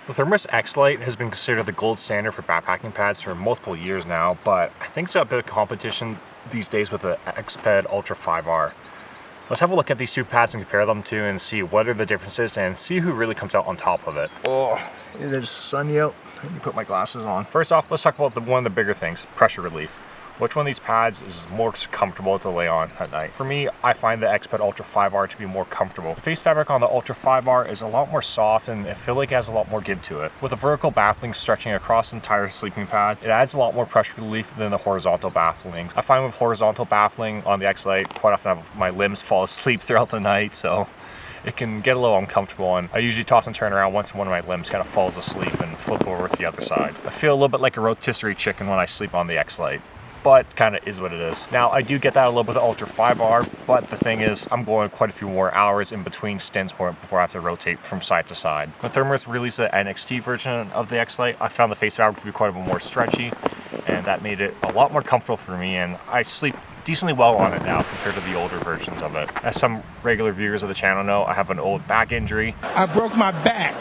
The Thermarest Xlite has been considered the gold standard for backpacking pads for multiple years now, but I think it's got a bit of competition these days with the Exped Ultra 5R. Let's have a look at these two pads and compare them to and see what are the differences and see who really comes out on top of it. Oh, it is sunny out. Let me put my glasses on. First off, let's talk about one of the bigger things, pressure relief. Which one of these pads is more comfortable to lay on at night? For me, I find the Exped Ultra 5R to be more comfortable. The face fabric on the Ultra 5R is a lot more soft and I feel like it has a lot more give to it. With the vertical baffling stretching across the entire sleeping pad, it adds a lot more pressure relief than the horizontal bafflings. I find with horizontal baffling on the Xlite, quite often my limbs fall asleep throughout the night, so it can get a little uncomfortable, and I usually toss and turn around once one of my limbs kind of falls asleep and flip over to the other side. I feel a little bit like a rotisserie chicken when I sleep on the Xlite, but it kind of is what it is. Now, I do get that a little bit with the Ultra 5R, but the thing is, I'm going quite a few more hours in between stints before I have to rotate from side to side. When Thermarest released the NXT version of the Xlite, I found the face fabric to be quite a bit more stretchy, and that made it a lot more comfortable for me, and I sleep decently well on it now compared to the older versions of it. As some regular viewers of the channel know, I have an old back injury. I broke my back,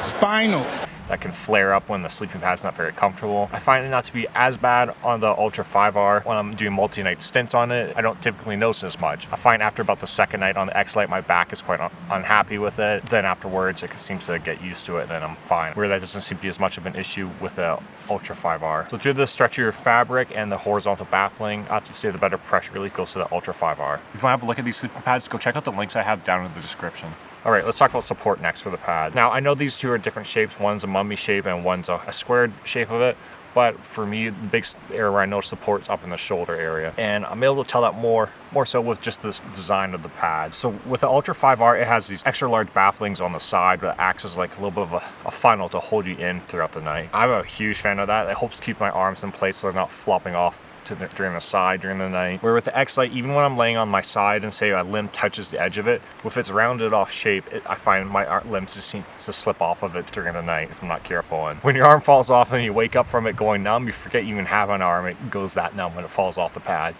spinal. That can flare up when the sleeping pad's not very comfortable. I find it not to be as bad on the Ultra 5R. When I'm doing multi-night stints on it, I don't typically notice as much. I find after about the second night on the Xlite, my back is quite unhappy with it. Then afterwards, it seems to get used to it, and then I'm fine. Where that doesn't seem to be as much of an issue with the Ultra 5R. So due to the stretchier fabric and the horizontal baffling, I have to say the better pressure relief goes to the Ultra 5R. If you want to have a look at these sleeping pads, go check out the links I have down in the description. All right, let's talk about support next for the pad. Now, I know these two are different shapes. One's a mummy shape and one's a squared shape of it. But for me, the big area where I know support's up in the shoulder area. And I'm able to tell that more so with just the design of the pad. So with the Ultra 5R, it has these extra large bafflings on the side that acts as like a little bit of a funnel to hold you in throughout the night. I'm a huge fan of that. It helps keep my arms in place so they're not flopping off during the night. Where with the Xlite, even when I'm laying on my side and say a limb touches the edge of it, with its rounded off shape, I find my limbs just seem to slip off of it during the night if I'm not careful. And when your arm falls off and you wake up from it going numb, you forget you even have an arm. It goes that numb when it falls off the pad.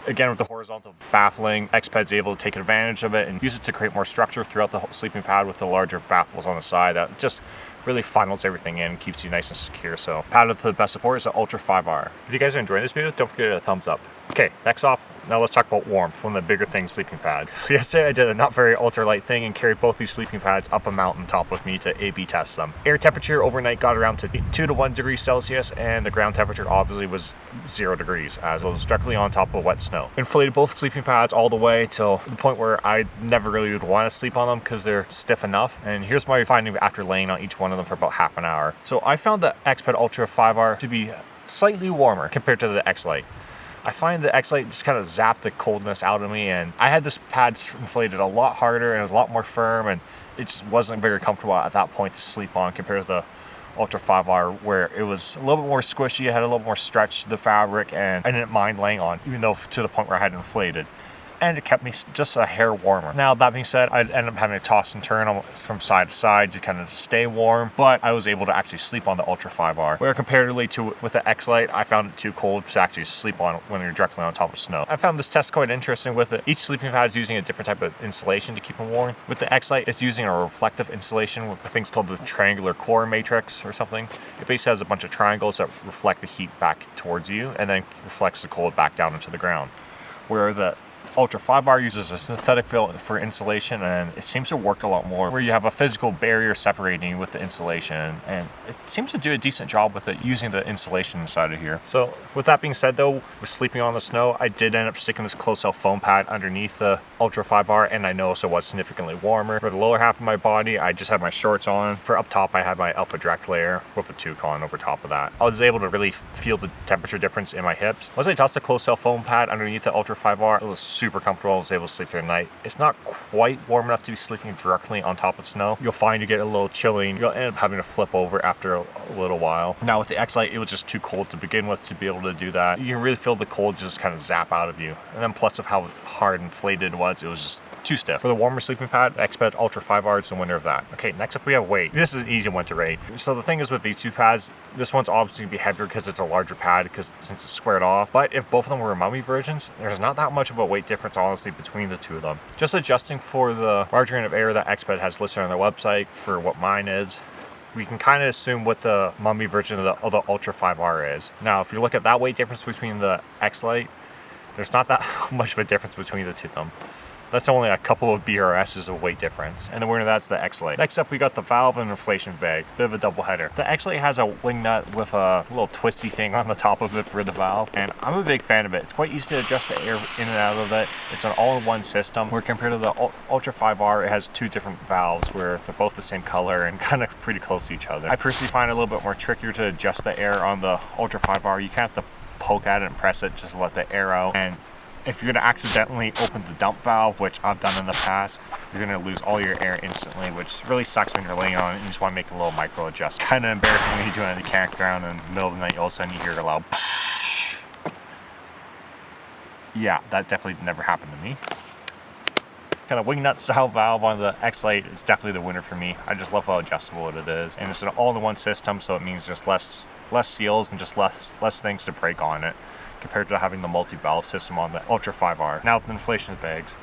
Again, with the horizontal baffling, Exped's able to take advantage of it and use it to create more structure throughout the whole sleeping pad with the larger baffles on the side. That just really funnels everything in and keeps you nice and secure. So pad with the best support is the Ultra 5R. If you guys are enjoying this video, don't forget to hit a thumbs up. Okay, next off, now let's talk about warmth, one of the bigger things sleeping pad. So yesterday I did a not very ultralight thing and carried both these sleeping pads up a mountaintop with me to A/B test them. Air temperature overnight got around to 2 to 1 degrees Celsius, and the ground temperature obviously was 0 degrees as it was directly on top of wet snow. Inflated both sleeping pads all the way till the point where I never really would want to sleep on them because they're stiff enough. And here's my finding after laying on each one of them for about half an hour. So I found the Exped Ultra 5R to be slightly warmer compared to the Xlite. I find the Xlite just kind of zapped the coldness out of me, and I had this pad inflated a lot harder and it was a lot more firm, and it just wasn't very comfortable at that point to sleep on compared to the Ultra 5R, where it was a little bit more squishy, it had a little more stretch to the fabric, and I didn't mind laying on, even though to the point where I had it inflated. And it kept me just a hair warmer. Now, that being said, I ended up having to toss and turn from side to side to kind of stay warm, but I was able to actually sleep on the Ultra 5R. Where comparatively to with the Xlite, I found it too cold to actually sleep on when you're directly on top of snow. I found this test quite interesting with it. Each sleeping pad is using a different type of insulation to keep them warm. With the Xlite, it's using a reflective insulation with I think it's called the triangular core matrix or something. It basically has a bunch of triangles that reflect the heat back towards you and then reflects the cold back down into the ground. Where the Ultra 5R uses a synthetic film for insulation, and it seems to work a lot more where you have a physical barrier separating you with the insulation, and it seems to do a decent job with it using the insulation inside of here. So with that being said though, with sleeping on the snow, I did end up sticking this closed-cell foam pad underneath the Ultra 5R, and I noticed it was significantly warmer. For the lower half of my body, I just had my shorts on. For up top, I had my Alpha Direct layer with a toucan over top of that. I was able to really feel the temperature difference in my hips. Once I tossed the closed-cell foam pad underneath the Ultra 5R, it was super comfortable. I was able to sleep through the night. It's not quite warm enough to be sleeping directly on top of snow. You'll find you get a little chilling. You'll end up having to flip over after a little while. Now with the Xlite, it was just too cold to begin with to be able to do that. You can really feel the cold just kind of zap out of you. And then plus of how hard inflated it was just too stiff. For the warmer sleeping pad, Exped Ultra 5R is the winner of that. Okay, next up we have weight. This is an easy one to rate. So the thing is with these two pads, this one's obviously going to be heavier because it's a larger pad since it's squared off. But if both of them were mummy versions, there's not that much of a weight difference honestly between the two of them. Just adjusting for the margin of error that Exped has listed on their website for what mine is, we can kind of assume what the mummy version of the Ultra 5R is. Now, if you look at that weight difference between the Xlite, there's not that much of a difference between the two of them. That's only a couple of BRS's of weight difference. And the winner, that's the Xlite. Next up, we got the valve and inflation bag. Bit of a double header. The Xlite has a wing nut with a little twisty thing on the top of it for the valve. And I'm a big fan of it. It's quite easy to adjust the air in and out of it. It's an all-in-one system, where compared to the Ultra 5R, it has two different valves where they're both the same color and kind of pretty close to each other. I personally find it a little bit more trickier to adjust the air on the Ultra 5R. You kind of have to poke at it and press it just to let the air out. And if you're going to accidentally open the dump valve, which I've done in the past, you're going to lose all your air instantly, which really sucks when you're laying on it and you just want to make a little micro adjustment. Kind of embarrassing when you're doing it in the campground and in the middle of the night, all of a sudden you hear a loud yeah, that definitely never happened to me. Kind of wing nut style valve on the Xlite is definitely the winner for me. I just love how adjustable it is. And it's an all-in-one system, so it means just less seals and just less things to break on it, compared to having the multi-valve system on the Ultra 5R. Now, the inflation bags.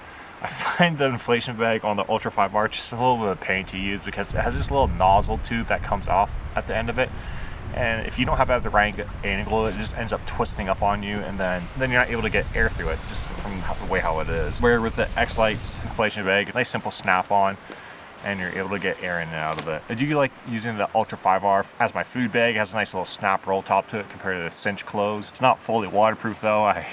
I find the inflation bag on the Ultra 5R just a little bit of a pain to use because it has this little nozzle tube that comes off at the end of it. And if you don't have it at the right angle, it just ends up twisting up on you, and then you're not able to get air through it just from the way how it is. Where with the Xlite's inflation bag, nice simple snap-on, and you're able to get air in and out of it. I do like using the Ultra 5R as my food bag. It has a nice little snap roll top to it compared to the cinch clothes. It's not fully waterproof though. I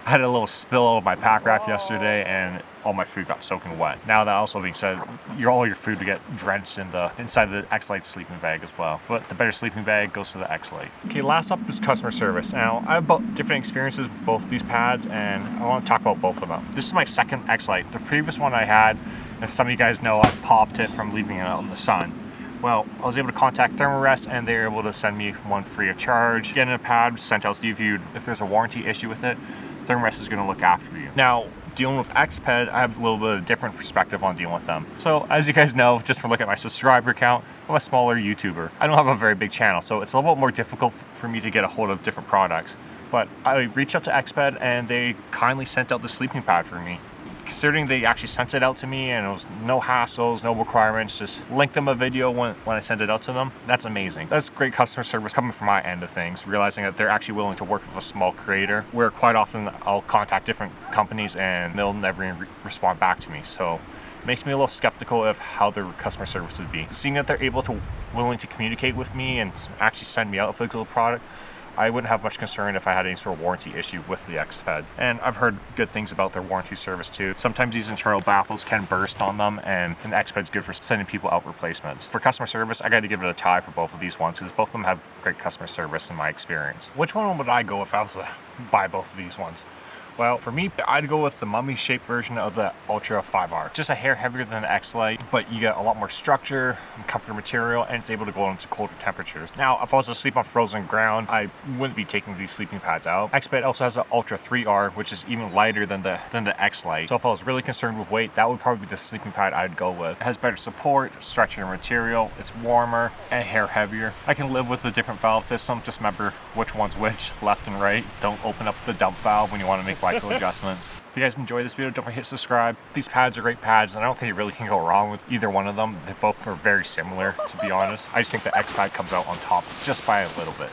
had a little spill of my pack rack yesterday and all my food got soaking wet. Now, that also being said, all your food to get drenched in the inside of the Xlite sleeping bag as well. But the better sleeping bag goes to the Xlite. Okay, last up is customer service. Now, I have different experiences with both these pads and I want to talk about both of them. This is my second Xlite. The previous one I had, as some of you guys know, I popped it from leaving it out in the sun. Well, I was able to contact Thermarest and they were able to send me one free of charge. Getting a pad sent out to you if there's a warranty issue with it. Thermarest is going to look after you. Now, dealing with Exped, I have a little bit of a different perspective on dealing with them. So, as you guys know, just from looking at my subscriber count, I'm a smaller YouTuber. I don't have a very big channel, so it's a little bit more difficult for me to get a hold of different products. But I reached out to Exped and they kindly sent out the sleeping pad for me. Considering they actually sent it out to me and it was no hassles, no requirements, just link them a video when I send it out to them. That's amazing. That's great customer service coming from my end of things, realizing that they're actually willing to work with a small creator, where quite often I'll contact different companies and they'll never even respond back to me. So it makes me a little skeptical of how their customer service would be. Seeing that they're willing to communicate with me and actually send me out a physical product, I wouldn't have much concern if I had any sort of warranty issue with the Exped. And I've heard good things about their warranty service too. Sometimes these internal baffles can burst on them, and an Exped's good for sending people out replacements. For customer service, I got to give it a tie for both of these ones because both of them have great customer service in my experience. Which one would I go if I was to buy both of these ones? Well, for me, I'd go with the mummy-shaped version of the Ultra 5R. Just a hair heavier than the Xlite, but you get a lot more structure and comfortable material, and it's able to go into colder temperatures. Now, if I was to sleep on frozen ground, I wouldn't be taking these sleeping pads out. Exped also has the Ultra 3R, which is even lighter than the Xlite. So if I was really concerned with weight, that would probably be the sleeping pad I'd go with. It has better support, stretchier material, it's warmer, and hair heavier. I can live with the different valve system. Just remember which one's which, left and right. Don't open up the dump valve when you want to make micro adjustments. If you guys enjoyed this video, don't forget to subscribe. These pads are great pads, and I don't think you really can go wrong with either one of them. They both are very similar, to be honest. I just think the X pad comes out on top just by a little bit.